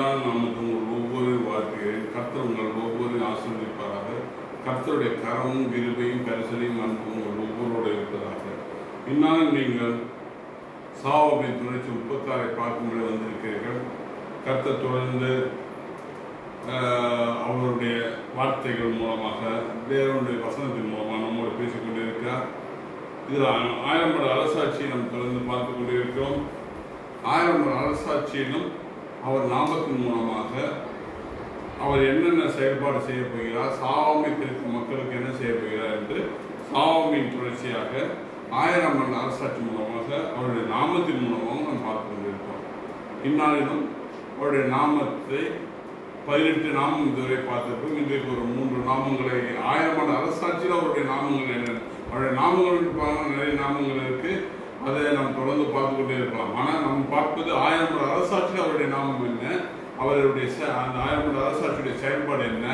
மேலான நாமத்தில் உங்கள் ஒவ்வொரு வார்த்தைகளையும் கர்த்தர் உங்கள் ஒவ்வொரு ஆசீர்வதிப்பாராக. கர்த்தருடைய கரமும் கிருபையும் கரிசனையும் அன்பும் உங்கள் ஒவ்வொருவோடு இருப்பதாக. இந்நாளும் நீங்கள் சாவாபின் துணைச்சி 36 பார்க்கும்படி வந்திருக்கிறீர்கள். கர்த்தர் தொடர்ந்து அவருடைய வார்த்தைகள் மூலமாக தேவனுடைய வசனத்தின் மூலமாக நம்மோடு பேசிக்கொண்டிருக்கிறார். இதில் 1000 வருட அரசாட்சியை நாம் தொடர்ந்து பார்த்து கொண்டிருக்கிறோம். 1000 வருட அரசாட்சியிலும் அவர் நாமத்தின் மூலமாக அவர் என்னென்ன செயல்பாடு செய்ய போகிறார், சாவாமை இருக்கும் மக்களுக்கு என்ன செய்ய போகிறார் என்று சாவாமியின் தொடர்ச்சியாக 1000 வருட அரசாட்சி மூலமாக அவருடைய நாமத்தின் மூலமாக நாம் பார்த்து கொண்டிருக்கிறோம். இந்நாளிலும் அவருடைய நாமத்தை 18 நாமம் இதுவரை பார்த்திருக்கோம். இன்றைக்கு ஒரு 3 நாமங்களை 1000 வருட அரசாட்சியில் அவருடைய நாமங்கள் என்ன, அவருடைய நாமங்கள் நிறைய நாமங்கள் இருக்கு. அதை நாம் தொடர்ந்து பார்த்து கொண்டே இருக்கலாம். ஆனால் நம்ம பார்ப்பது 1000 வருட அரசாட்சியில் அவருடைய நாமம் என்ன, அவருடைய அந்த 1000 வருட அரசாட்சியுடைய செயல்பாடு என்ன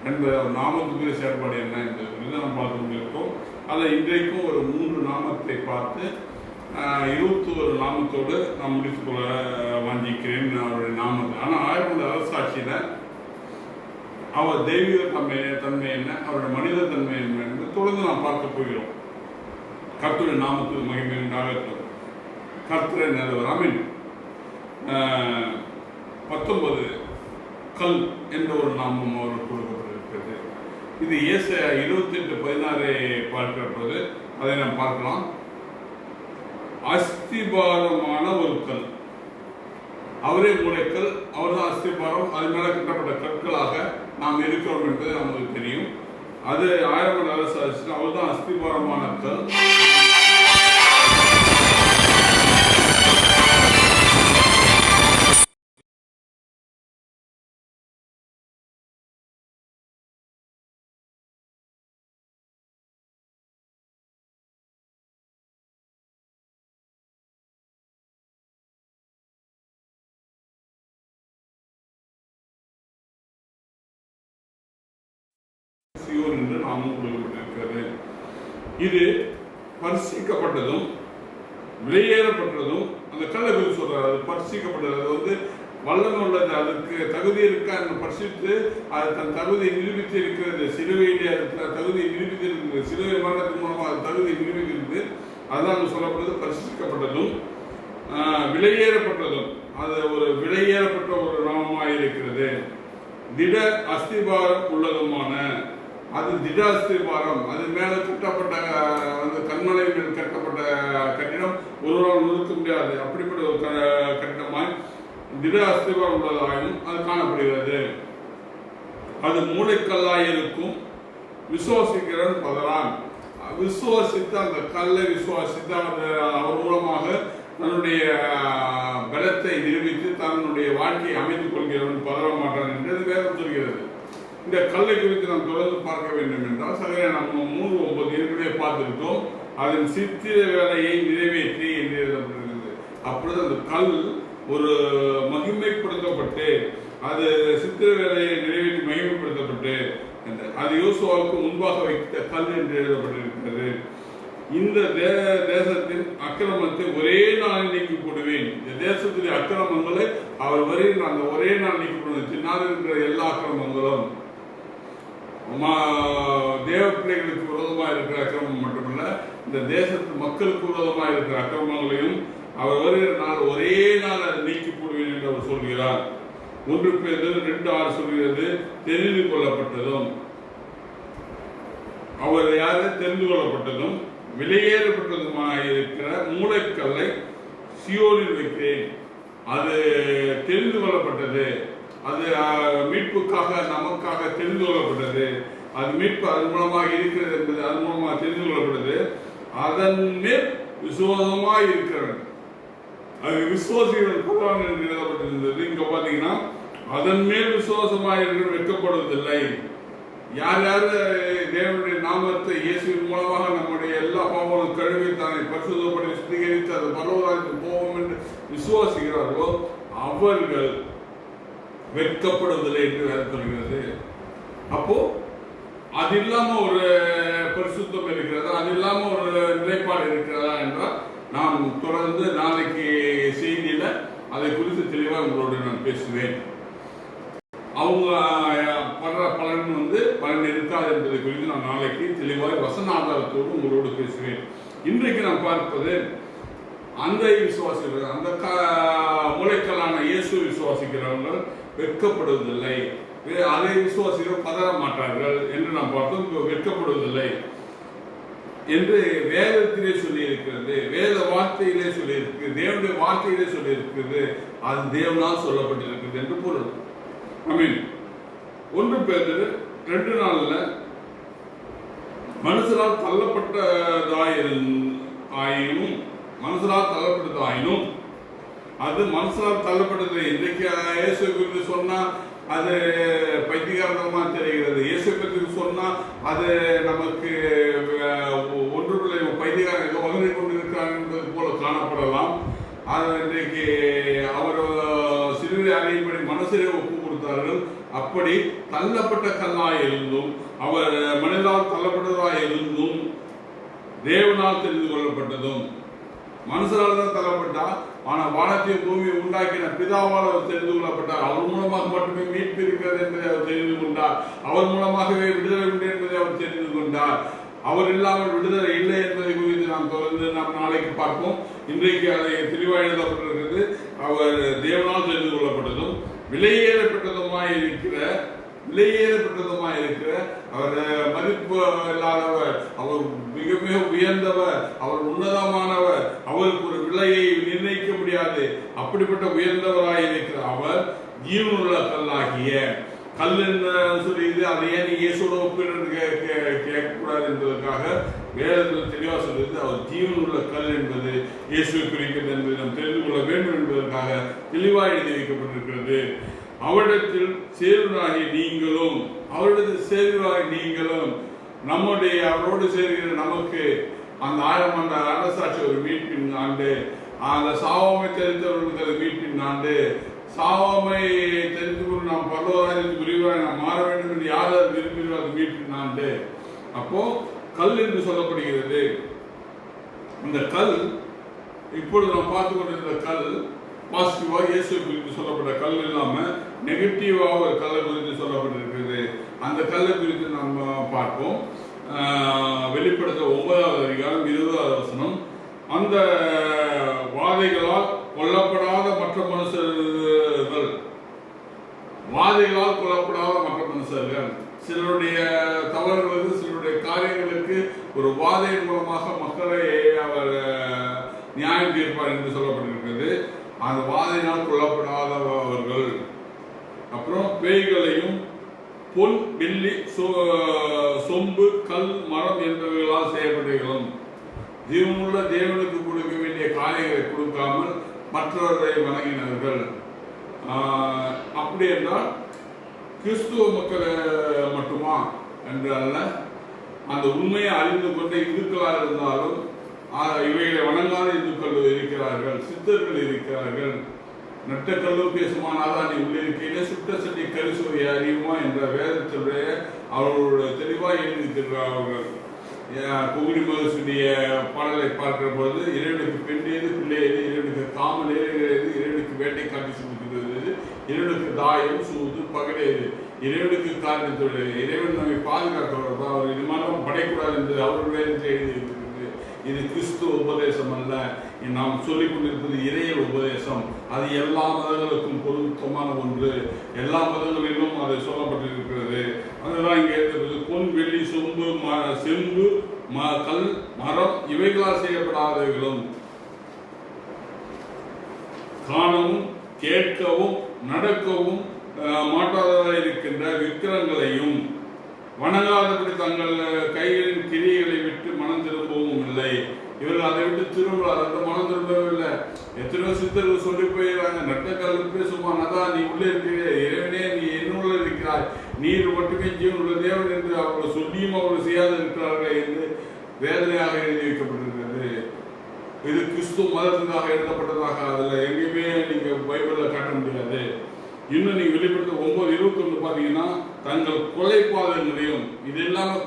என்பது, நாமத்துக்குரிய செயல்பாடு என்ன என்பதை நாம் பார்த்து கொண்டிருக்கோம். அதை இன்றைக்கும் ஒரு 3 நாமத்தை பார்த்து 21 நாமத்தோடு நான் முடித்துக்கொள்ள வாஞ்சிக்கிறேன் அவருடைய நாமத்தை. ஆனால் 1000 வருட அரசாட்சியில் அவர் தெய்வீக தன்மை என்ன, அவருடைய மனித தன்மை என்ன என்பது தொடர்ந்து நாம் பார்க்க போகிறோம். கர்த்தருடைய நாமத்துக்கு மகிமை உண்டாகட்டும். கர்த்தரை நல்லவர். ஆமென். 19 கல் என்ற ஒரு நாமம் அவருக்கு கொடுக்கப்பட்டிருக்கிறது. இது ஏசாயா 28:16 பார்க்கிற போது அதை நாம் பார்க்கலாம். அஸ்திபாரமான ஒரு கல், அவரே மூளைக்கல், அவர்தான் அஸ்திபாரம். அது மேல கட்டப்பட்ட கற்களாக நாம் இருக்கிறோம் என்பது நமக்கு தெரியும். அது 1000 வருட அரசாட்சி, அவர்தான் அஸ்திபாரமான கல். என்று நாமும் கொடுக்கப்பட்டிருக்கிறது. இது பரிசிக்கப்பட்டதும் வெளியேறப்பட்டதும் அந்த கல்லை குறித்து சொல்றாரு. அது பரிசிக்கப்பட்டது, அது வந்து வல்லமை உள்ளது, அதுக்கு தகுதி இருக்கா பரிசித்து அது தன் தகுதியை நிரூபித்து இருக்கிறது. சிலுவையிலே அது தகுதியை நிரூபித்து இருக்கிறது. சிலுவை மரணத்தின் மூலமாக அது தகுதியை நிரூபிக்கிறது. அதுதான் சொல்லப்படுறது பரிசிக்கப்பட்டதும் விலையேறப்பட்டதும். அது ஒரு விலையேறப்பட்ட ஒரு நாமமாக இருக்கிறது. திட அஸ்திபாரம் உள்ளதுமான, அது திட அஸ்திபாரம், அது மேல கட்டப்பட்ட அந்த கண்மலை மேல் கட்டப்பட்ட கட்டிடம் ஒருவரால் நிறுத்த முடியாது. அப்படிப்பட்ட ஒரு கட்டிடமாய் திட அஸ்திபாரம் உள்ளதாகவும் அது காணப்படுகிறது. அது மூளைக்கல்லாய் இருக்கும். விசுவாசிக்கிறவன் பதறான். விசுவாசித்து அந்த கல்லை விசுவாசித்து அவர் மூலமாக தன்னுடைய பலத்தை நிரூபித்து தன்னுடைய வாழ்க்கையை அமைத்துக் கொள்கிறவன் பதற மாட்டான் என்று வேதம் சொல்கிறது. இந்த கல்லை குறித்து நாம் தொடர்ந்து பார்க்க வேண்டும் என்றால் சகோதரன் நம்ம 3:9 ஏற்கனவே பார்த்திருக்கோம். அதன் சித்திர வேலையை நிறைவேற்றி என்று எழுதப்பட்டிருக்கிறது. அப்பொழுது அந்த கல் ஒரு மகிமைப்படுத்தப்பட்டு, அது சித்திர வேலையை நிறைவேற்றி மகிமைப்படுத்தப்பட்டு அது யோசுவாவுக்கு முன்பாக வைத்த கல் என்று எழுதப்பட்டிருக்கிறது. இந்த தேசத்தின் அக்கிரமத்தை ஒரே நாளில் நீக்கி போடுவேன். இந்த தேசத்துடைய அக்கிரமங்களை அவர் வருகிற அந்த ஒரே நாள் நீக்கி போடுவேன். பின்னால் இருக்கிற எல்லா அக்கிரமங்களும், தேவ பிள்ளைகளுக்கு விரோதமாக இருக்கிற அக்கிரமம் மட்டுமல்ல, இந்த தேசத்து மக்களுக்கு விரோதமாக இருக்கிற அக்கிரமங்களையும் அவர் வருகிற நாள் ஒரே நாள் அதை நீக்கி போடுவேன் என்று அவர் சொல்கிறார். 1 பேதுரு 2:6 சொல்கிறது, தெரிந்து கொள்ளப்பட்டதும், அவர் யாரு தெரிந்து கொள்ளப்பட்டதும் வெளியேறப்பட்டதுமாக இருக்கிற மூளைக்கல்லை சியோனில் வைக்கிறேன். அது தெரிந்து கொள்ளப்பட்டது, அது மீட்புக்காக நமக்காக தெரிந்து கொள்ளப்பட்டது. அது மீட்பு அதன் மூலமாக இருக்கிறது என்பது அதன் மூலமாக தெரிந்து கொள்ளப்பட்டது. அதன் மேல் விசுவாசமாக இருக்கிறவன், அது விசுவாசிகள் கூடாது என்று எழுதப்பட்டிருந்தது. இங்க பாத்தீங்கன்னா அதன் மேல் விசுவாசமாக இருக்கிற வெட்கப்படுவதில்லை. யார் யார் தேவனுடைய நாமத்தை இயேசுவின் மூலமாக நம்முடைய எல்லா பாவங்களும் கழுவி தானே பரிசுத்தப்படி சுத்திகரித்து அது பரலோகத்துக்கு போவோம் என்று விசுவாசிக்கிறார்களோ அவர்கள் வெட்கப்படுவதில்லை என்று வேறு சொல்கிறது. அப்போ அது இல்லாம ஒரு பரிசுத்தம் இருக்கிறதா, அது இல்லாம ஒரு நிலைப்பாடு இருக்கிறதா என்றால் நாம் தொடர்ந்து நாளைக்கு செய்தியில அதை குறித்து தெளிவாக உங்களோடு நான் பேசுவேன். அவங்க படுற பலன் பலன் இருக்காது என்பதை குறித்து நான் நாளைக்கு தெளிவாய் வசன ஆதாரத்தோடு உங்களோடு பேசுவேன். இன்றைக்கு நாம் பார்ப்பது அந்த விசுவாசிகள், அந்த மூளைக்கல்லான இயேசு விசுவாசிக்கிறவர்கள் வெட்கப்படுவதில்லை, அதை விசுவாசிகள் பதற மாட்டார்கள் என்று நாம் பார்த்தோம். வெட்கப்படுவதில்லை என்று வேதத்திலே சொல்லி இருக்கிறது, வேத வார்த்தையிலே சொல்லி இருக்கிறது, தேவனுடைய வார்த்தையிலே சொல்லி இருக்கிறது, அது தேவனால் சொல்லப்பட்டிருக்கிறது என்று பொருள். ஆமென். 1 பேதுரு 2:4 மனுஷரால் தள்ளப்பட்டதாயினும் அது மனுஷரால் தள்ளப்பட்டது. இன்றைக்கு இயேசு குறித்து சொன்னா அது பைத்தியகாரமா தெரிகிறது. இயேசு பற்றி சொன்னா அது நமக்கு ஒன்றுக்குள்ள பைத்தியகாரன் வகை கொண்டிருக்கிறார் என்பது போல காணப்படலாம். அது இன்றைக்கு அவர் சிறுவை அறியும்படி மனசிலே ஒப்பு கொடுத்தார்கள். அப்படி தள்ளப்பட்ட கல்லாய் இருந்தும், அவர் மனிதனால் தள்ளப்பட்டதாய் இருந்தும், தேவனால் தெரிந்து கொள்ளப்பட்டதும். மனுஷரால் தான் தள்ளப்பட்டா, ஆனால் வானத்தையும் பூமியை உண்டாக்கின பிதாவால் அவர் தெரிந்து கொள்ளப்பட்டார். அவர் மூலமாக மட்டுமே மீட்பு இருக்கிறது என்பதை அவர் தெரிந்து கொண்டார். அவர் மூலமாகவே விடுதலை உண்டு என்பதை அவர் தெரிந்து கொண்டார். அவர் இல்லாமல் விடுதலை இல்லை என்பதை குறித்து நாம் தொடர்ந்து நாளைக்கு பார்ப்போம். இன்றைக்கு அதை தெளிவாக எழுதப்பட்டிருக்கிறது. அவர் தேவனால் தெரிந்து கொள்ளப்பட்டதும் விலையேறப்பட்டதுமாய் இருக்கிற அவர் மதிப்பு இல்லாதவர், அவர் மிக மிக உயர்ந்தவர், அவர் உன்னதமானவர், அவருக்கு ஒரு விலையை நிர்ணயிக்க முடியாது. அப்படிப்பட்ட உயர்ந்தவராய் இருக்கிற அவர் ஜீவனுள்ள கல்லாகிய கல் என்று சொல்லியது. அதை ஏன் இயேசுவோட ஒப்பிட்டு கேட்கக்கூடாது என்பதற்காக வேதத்தில் தெளிவாக சொல்வது, அவர் ஜீவனுள்ள கல் என்பது இயேசுவை குறிக்கிறது என்பதை நாம் தெரிந்து கொள்ள வேண்டும் என்பதற்காக தெளிவாக எழுதி வைக்கப்பட்டிருக்கிறது. அவரிடத்தில் சேர்வராகி நீங்களும் நம்முடைய அவரோடு சேர்கிற நமக்கு அந்த 1000 ஆண்டு அரசாட்சி ஒரு மீட்பின் ஆண்டு, அந்த சாவாமை தெரிந்தவர்களுக்கு மீட்பின் ஆண்டு, சாவாமை தெரிந்து கொண்டு நாம் பரலோகராஜ்யத்துக்கு உரியவராய் நாம் மாற வேண்டும் என்று யார் விரும்புகிறோம், அது மீட்பின் ஆண்டு. அப்போ கல் என்று சொல்லப்படுகிறது. அந்த கல் இப்பொழுது நாம் பார்த்து கொண்டிருந்த கல் பாசிட்டிவா இயேசு குறித்து சொல்லப்பட்ட கல் இல்லாம நெகட்டிவா ஒரு கல்லை குறித்து சொல்லப்பட்டிருக்கிறது. அந்த கல்லை குறித்து நாம் பார்ப்போம். வெளிப்படுத்த 9வது அதிகாரம் 20வது வசனம். அந்த வாதைகளால் கொல்லப்படாத மற்ற மனுஷர்கள் சிலருடைய தவறுகளுக்கு, சிலருடைய காரியங்களுக்கு ஒரு வாதையின் மூலமாக மக்களை அவர் நியாயம் தீர்ப்பார் என்று சொல்லப்பட்டிருக்கிறது. அந்த வாதையினால் கொல்லப்படாதவர்கள், அப்புறம் பேய்களையும் பொன் வெள்ளி சொம்பு கல் மரம் என்பவைகளால் செய்யப்பட்டவர்களும், ஜீவனுள்ள தேவனுக்கு கொடுக்க வேண்டிய காரியங்களை கொடுக்காமல் மற்றவர்களை வணங்கினார்கள். அப்படி என்றால் கிறிஸ்துவ மக்களை மட்டுமா என்று அல்ல, அந்த உண்மையை அறிந்து கொண்ட இந்துக்களாக இருந்தாலும் இவைகளை வணங்காத இந்துக்கள் இருக்கிறார்கள், சித்தர்கள் இருக்கிறார்கள். நட்ட கல்லு பேசுமானாதான் நீ உள்ளிருக்கையிலே சுட்ட சட்டி கரிசுவை அறியுமா என்ற வேதத்துடைய அவர்களுடைய தெளிவாக எழுதியிருக்கிறார்கள். குகுடி மகசுடைய பாடலை பார்க்கிற பொழுது, இறைவனுக்கு பெண் ஏது பிள்ளை ஏது, இறைவனுக்கு காமல் ஏறுகிறது, இறைவனுக்கு வேட்டை காட்டி சுமத்துகிறது, இறைவனுக்கு தாயம் சூது பகடேது, இறைவனுக்கு காரணத்தோடு இறைவன் நம்மை பாதுகாக்க அவர் இது மாதிரிலாம் படைக்கூடாது என்று அவர்களுடைய எழுதியிருக்கிறது. இது கிறிஸ்துவ உபதேசம் அல்ல, நாம் சொல்லிக் கொண்டிருப்பது இறையல் உபதேசம். அது எல்லா மதங்களுக்கும் பொருத்தமான ஒன்று, எல்லா மதங்களிலும் அது சொல்லப்பட்டிருக்கிறது. அதுதான் இங்கே இருக்கிறது. பொன் வெள்ளி சொம்பு செம்பு கல் மரம் இவைகளால் செய்யப்படாதவர்களும், காணவும் கேட்கவும் நடக்கவும் மாட்டாததாக இருக்கின்ற விக்கிரங்களையும் வணங்காதபடி தங்கள் கைகளின் கிரியைகளை விட்டு மனம் திரும்பவும் இல்லை. இவர்கள் அதை விட்டு திரும்பலாம், அந்த மனம் திரும்பவும் இல்லை. எத்தனையோ சித்தர்கள் சொல்லி போயிடறாங்க, நட்டக்கல் பேசுமானதான் நீ உள்ளே இருக்கிறே, இறைவனே நீ என்னுள்ள இருக்கிறாய், நீர் மட்டுமே ஜீவன் உள்ள தேவன் என்று அவர்கள் சொல்லியும் அவர்கள் செய்யாது இருக்கிறார்கள் என்று வேதனையாக எழுதி வைக்கப்பட்டிருக்கிறது. இது கிறிஸ்துவ மதத்துக்காக எழுதப்பட்டதாக அதில் எங்கேயுமே நீங்க பைபிளில் காட்ட முடியாது. இன்னும் நீங்க வெளிப்படுத்த 9:21 பார்த்தீங்கன்னா, தங்கள் கொலை பாதங்களையும், இது இல்லாமல்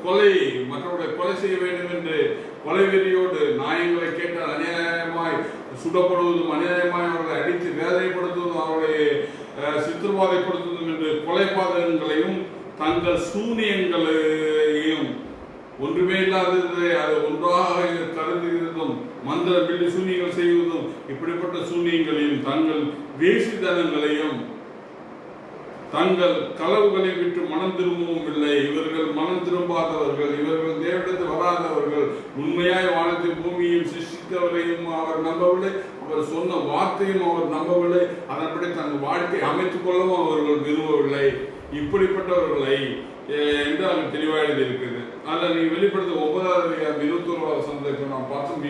கொலை மற்றவர்களை கொலை செய்ய வேண்டும் என்று கொலை வெறியோடு நியாயங்களை கேட்டால் அநியாயமாய் சுடப்படுவதும், அநியாயமாய் அவர்களை அடித்து வேதனைப்படுத்துவதும், அவர்களை சித்திரவாதைப்படுத்துவதும் என்று கொலைபாதகங்களையும் தங்கள் சூனியங்களையும் ஒன்றுமே இல்லாததை அதை ஒன்றாக கருதுகிறதும் மந்திர பில்லி சூனியங்கள் செய்வதும் இப்படிப்பட்ட சூனியங்களையும் தங்கள் வேசித்தனங்களையும் தங்கள் களவுகளை விட்டு மனம் திரும்பவும் இல்லை. இவர்கள் மனம் திரும்பாதவர்கள், இவர்கள் தேவனிடத்தில் வராதவர்கள், உண்மையாய் வானத்தை பூமியையும் சிருஷ்டித்தவரையும் அவர் நம்பவில்லை, அவர் சொன்ன வார்த்தையும் அவர் நம்பவில்லை, அதன்படி தங்கள் வாழ்க்கை அமைத்துக் கொள்ளவும் அவர்கள் விரும்பவில்லை. இப்படிப்பட்டவர்களை என்று அங்கு தெளிவாக எழுதியிருக்கிறது. அதில் நீ வெளிப்படுத்த 9வது அதிகாரம் 21வது வசனத்தை நாம் பார்த்தோம்.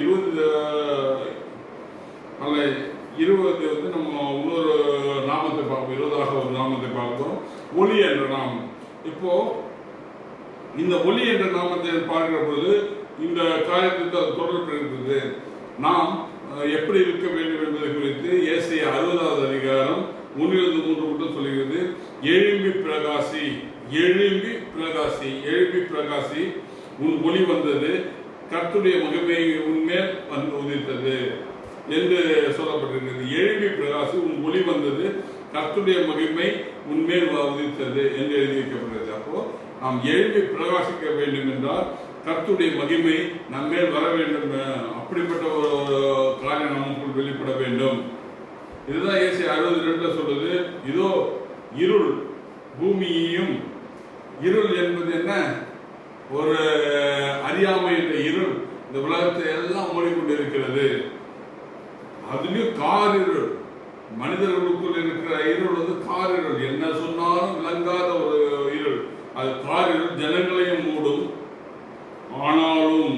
20 வந்து நம்ம இன்னொரு நாமத்தை பார்ப்போம். 20ஆக ஒரு நாமத்தை பார்க்கிறோம், ஒளி என்ற நாமம். இப்போ இந்த ஒளி என்ற நாமத்தை பார்க்கிற பொழுது இந்த காரியத்துக்கு அது தொடர்பு இருக்குது. நாம் எப்படி இருக்க வேண்டும் என்பதை குறித்து ஏசாயா 60வது அதிகாரம் 1-3 மட்டும் சொல்லுகிறது. எழும்பி பிரகாசி, எழும்பி பிரகாசி, எழும்பி பிரகாசி, உன் ஒளி வந்தது, கர்த்தருடைய மகிமை உன்மேல் வந்து உதித்தது என்று சொல்லப்பட்டிருக்கிறது. எழும்பி பிரகாசி, உன் ஒளி வந்தது, கர்த்தருடைய மகிமை உன்மேல் உதித்தது என்று எழுதி வைக்கப்படுகிறது. அப்போ நாம் எழும்பி பிரகாசிக்க வேண்டும் என்றால் கர்த்தருடைய மகிமை நம்மேல் வர வேண்டும். அப்படிப்பட்ட ஒரு காரியம் நமக்குள் வெளிப்பட வேண்டும். இதுதான் ஏசாயா 62 சொல்றது. இதோ இருள் பூமியையும், இருள் என்பது என்ன? ஒரு அறியாமை என்ற இருள் இந்த உலகத்தை எல்லாம் மூடிக்கொண்டிருக்கிறது. அதுலயும் காரிருள், மனிதர்களுக்குள் இருக்கிற இருள் வந்து காரிருள், என்ன சொன்னாலும் விளங்காத ஒரு இருள். அது காரிருள் ஜனங்களையும் மூடும். ஆனாலும்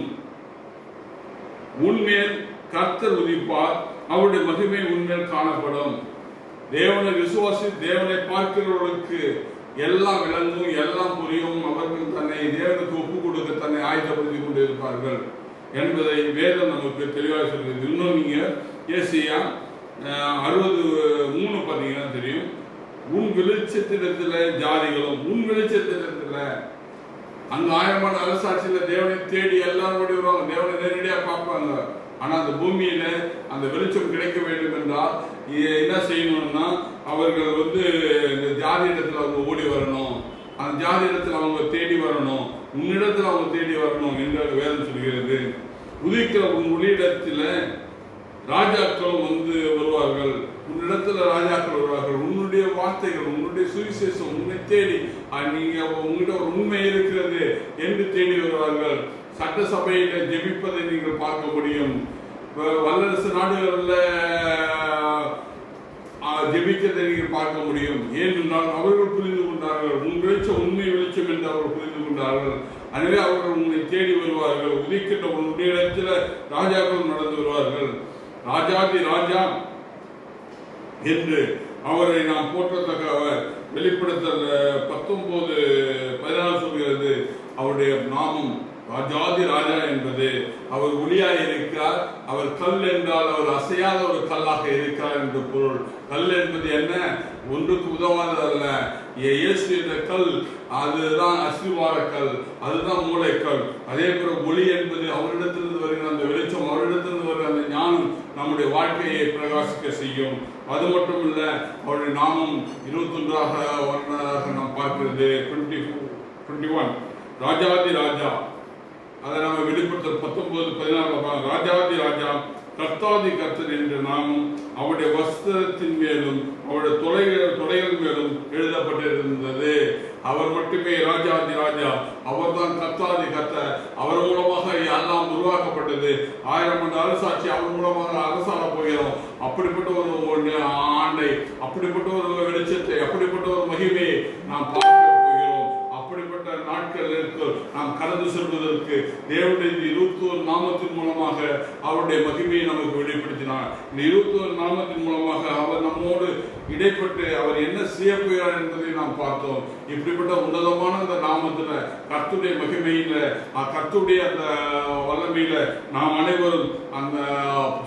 உன்மேல் கர்த்தர் உதிப்பார், அவருடைய மகிமை உன்மேல் காணப்படும். தேவனை விசுவாசி தேவனை பார்க்கிறவர்களுக்கு எல்லாம் விளங்கும், எல்லாம் புரியும். அவர்கள் தன்னை தேவனுக்கு ஒப்பு கொடுக்க தன்னை ஆயத்தப்படுத்திக் கொண்டிருப்பார்கள் என்பதை வேதம் நமக்கு தெளிவாக சொல்கிறது. இன்னும் நீங்க ஏசாயா 63 பார்த்தீங்கன்னா தெரியும். உன் வெளிச்சத்திடத்துல ஜாதிகளும், உன் வெளிச்சத்திடத்துல அங்க ஆயிரமான அரசாட்சியில தேவனை தேடி எல்லாரும் ஓடி வருவாங்க, தேவனை நேரடியா பார்ப்பாங்க. ஆனா அந்த பூமியில அந்த வெளிச்சம் கிடைக்க வேண்டும் என்றால் என்ன செய்யணும்னா அவர்கள் வந்து இந்த ஜாதி இடத்துல அவங்க ஓடி வரணும், அந்த ஜாதி இடத்துல அவங்க தேடி வரணும், உன்னிடத்துல அவங்க தேடி வரணும் என்று வேதம் சொல்கிறது. உதிக்கிற உன் ஒளியிடத்துல ராஜாக்களும் வந்து வருவார்கள், உன்னிடத்துல ராஜாக்கள் வருவார்கள். உன்னுடைய வார்த்தைகள், உன்னுடைய சுவிசேஷம் உன்னை தேடி நீங்க உங்ககிட்ட ஒரு உண்மை இருக்கிறது என்று தேடி வருவார்கள். சட்டசபையில ஜெபிப்பதை நீங்கள் பார்க்க முடியும். வல்லரசு நாடுகளில் ஜெபிக்கிறதை நீங்கள் பார்க்க முடியும். ஏனென்றால் அவர்கள் புரிந்து கொண்டார்கள், உன் வெளிச்சம் உண்மை வெளிச்சம் என்று அவர்கள் புரிந்து கொண்டார்கள். எனவே அவர்கள் உன்னை தேடி வருவார்கள். உதிக்கின்ற உன்னுடைய இடத்துல ராஜாக்கள் நடந்து வருவார்கள். ராஜாதி ராஜா என்று அவரை நாம் போற்றத்தக்கவர். வெளிப்படுத்தல் 19:14 சொல்கிறது, அவருடைய நாமம் ராஜாதி ராஜா என்பது. அவர் ஒளியாய் இருக்கிறார். அவர் கல் என்றால் அவர் அசையாத ஒரு கல்லாக இருக்கிறார் என்று பொருள். கல் என்பது என்ன? ஒன்றுக்கு உதவாததல்ல. இயேசு என்ற கல், அதுதான் அஸ்திவார கல், அதுதான் மூளைக்கல். அதே போல ஒளி என்பது அவரிடத்திலிருந்து வருகிற அந்த வெளிச்சம், அவரிடத்திலிருந்து வருகிற அந்த ஞானம் நம்முடைய வாழ்க்கையை பிரகாசிக்க செய்யும். அது மட்டும் இல்ல, அவருடைய நாமம் 21ஆக நாம் பார்க்கிறது. 21 ராஜாதி ராஜா. அதை நம்ம வெளிப்படுத்தல் 19:14 ராஜாதி ராஜா கர்த்தாதி கர்த்தர் என்ற நாமம் அவருடைய வஸ்திரத்தின் மேலும் அவருடைய தொடைகள் மேலும் எழுதப்பட்டிருந்தது. அவர் மட்டுமே ராஜாதி ராஜா, அவர் தான் கர்த்தாதி கர்த்தர். அவர் மூலமாக எல்லாம் உருவாக்கப்பட்டது. 1000 ஆண்டு அரசாட்சி அவர் மூலமாக அரசாட போகிறோம். அப்படிப்பட்ட ஒரு ஆண்டை, அப்படிப்பட்ட ஒரு வெளிச்சத்தை, அப்படிப்பட்ட ஒரு மகிமையை நாம் பார்க்க போகிறோம். அப்படிப்பட்ட நாட்களுக்கு நாம் கடந்து செல்வதற்கு தேவனுடைய 21 நாமத்தின் மூலமாக அவருடைய மகிமையை நமக்கு வெளிப்படுத்தினார். இந்த 21 நாமத்தின் மூலமாக அவர் நம்மோடு இடைப்பட்டு அவர் என்ன செய்ய போகிறார் என்பதை நாம் பார்த்தோம். இப்படிப்பட்ட உன்னதமான அந்த நாமத்துல, கர்த்தருடைய மகிமையில, கர்த்தருடைய அந்த வல்லமையில நாம் அனைவரும் அந்த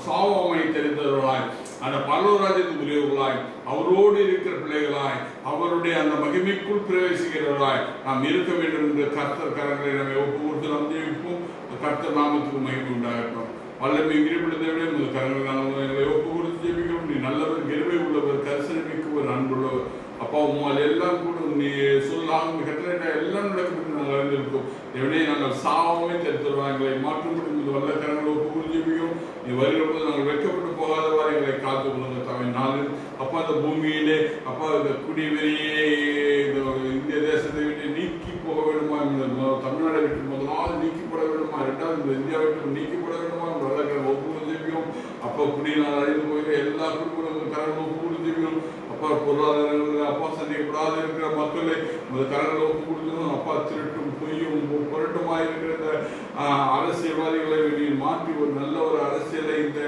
சாவமை தெரிந்தவர்களாய், அந்த பரலோகராஜ்யத்துக்கு உரியவர்களாய், அவரோடு இருக்கிற பிள்ளைகளாய், அவருடைய அந்த மகிமைக்குள் பிரவேசிக்கிறவர்களாய் நாம் இருக்க வேண்டும் என்று கர்த்தர் கரங்களை நம்ம ஒப்பு கொடுத்து நாம் ஜெபிப்போம். கர்த்தர் நாமத்துக்கு மகிமை உண்டாகட்டும். வல்லமை கிருபையுள்ள தேவனே, உங்கள் கரங்களை நாங்கள் எங்களை ஒப்பு கொடுத்து ஜெபிக்கிறோம். நீ நல்லவர், கிருபை உள்ளவர், கரிசனை மிக்கவர், அன்புள்ளவர். அப்பா உம்மால் எல்லாம் கூட நீ சொல்லாமல் கட்டளை எல்லாம் நடக்கும் நாங்கள் அறிந்திருக்கோம். எவனே நாங்கள் சாவமே தடுத்துருவோம். எங்களை மாற்றும்படி வல்ல கரங்களோ புரிஞ்சுமையும் நீ வருகிற போது நாங்கள் வெட்கப்பட்டு போகாதவாறு எங்களை காத்து கொள்ளுங்க தாவே. நாளில் அப்பா இந்த பூமியிலே அப்பா இந்த குடிவெறியே இந்திய தேசத்தை விட்டு நீக்கி போக வேண்டுமா, தமிழ்நாடை விட்டு முதலாவது நீக்கப்பட வேண்டுமா, இரண்டாவது இந்த இந்தியாவை விட்டு நீக்கப்பட வேண்டுமா, வல்ல கரங்கள் ஒப்புக்கொண்டு ஜெபிக்கிறோம். அப்பா குடியினால் அழிந்து போகிற எல்லா குடும்பங்களும் கரங்கள் ஒப்புக்கொண்டு ஜெபிக்கிறோம். அப்பா பொருளாதாரங்கள் அப்பா சந்திக்கப்படாது இருக்கிற மக்களை அந்த கரங்களை ஒப்பு கொடுக்கணும். அப்பா திருட்டும் பொய்யும் புரட்டுமாக இருக்கிற இந்த அரசியல்வாதிகளை நீ மாற்றி ஒரு நல்ல ஒரு அரசியலை இந்த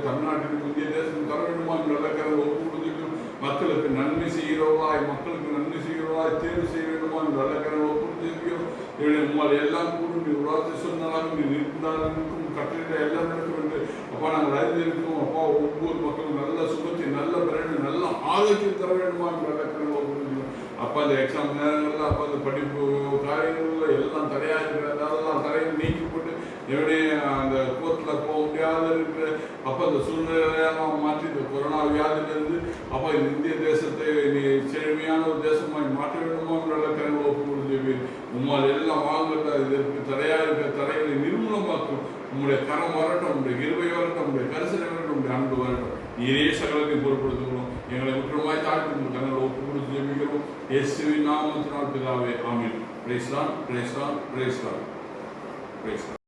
தமிழ்நாட்டின் இந்திய தேசத்தில் தர வேண்டுமா, நல்ல கரங்களை ஒப்பு கொடுத்துக்கணும். மக்களுக்கு நன்மை செய்கிறவர்களாய் தேர்வு செய்ய வேண்டுமா, நல்ல கரங்களை ஒப்பு கொடுத்துக்கிறோம். உங்கள் எல்லாம் கூடும் நீ உராசி சொன்னாலும் நீ நிற்கும் கட்டளை எல்லாம் நடக்கும் என்று அப்பா நாங்கள் அறிந்திருக்கோம். அப்பா ஒவ்வொரு மக்களும் நல்ல சுகத்தை நல்ல பிறகு நல்ல ஆரோக்கியம் தர வேண்டுமா, நல்ல கரங்களை ஒப்பு கொடுத்துக்கிறோம். அப்பா இந்த எக்ஸாம் நேரங்களில் அப்பா இந்த படிப்பு காரியங்களில் எல்லாம் தடையாக இருக்கிறது அதெல்லாம் தடையை நீக்கப்பட்டு எவனே அந்த கோர்ட்டில் போக முடியாத இருக்கிற அப்போ அந்த சூழ்நிலையெல்லாம் மாற்றி இந்த கொரோனா வியாதியிலிருந்து அப்போ இந்த இந்திய தேசத்தை நீ செழுமையான ஒரு தேசமாக மாற்ற வேண்டுமா, நல்ல கரங்களை ஒப்பு கொடுத்து உம்மால் எல்லாம் வாங்கல இதற்கு தடையாக இருக்கிற தடைகளை நிர்மூலமாக்கும். உங்களுடைய கரம் வரட்டும், உங்களுடைய கிருபை வரட்டும், உங்களுடைய கரிசனை வரட்டும், உங்களுடைய அன்பு வரட்டும். நீரே சகலத்தையும் பொருட்படுத்துகிறோம். எங்களை முற்றமாய் தாழ்த்தி உங்கள் கரங்களை ஒப்பு கொடுத்து ஜெபிக்கிறோம். இயேசுவின் நாமத்தினால் பிதாவே, ஆமென். Praise Lord, praise Lord, praise Lord, praise Lord.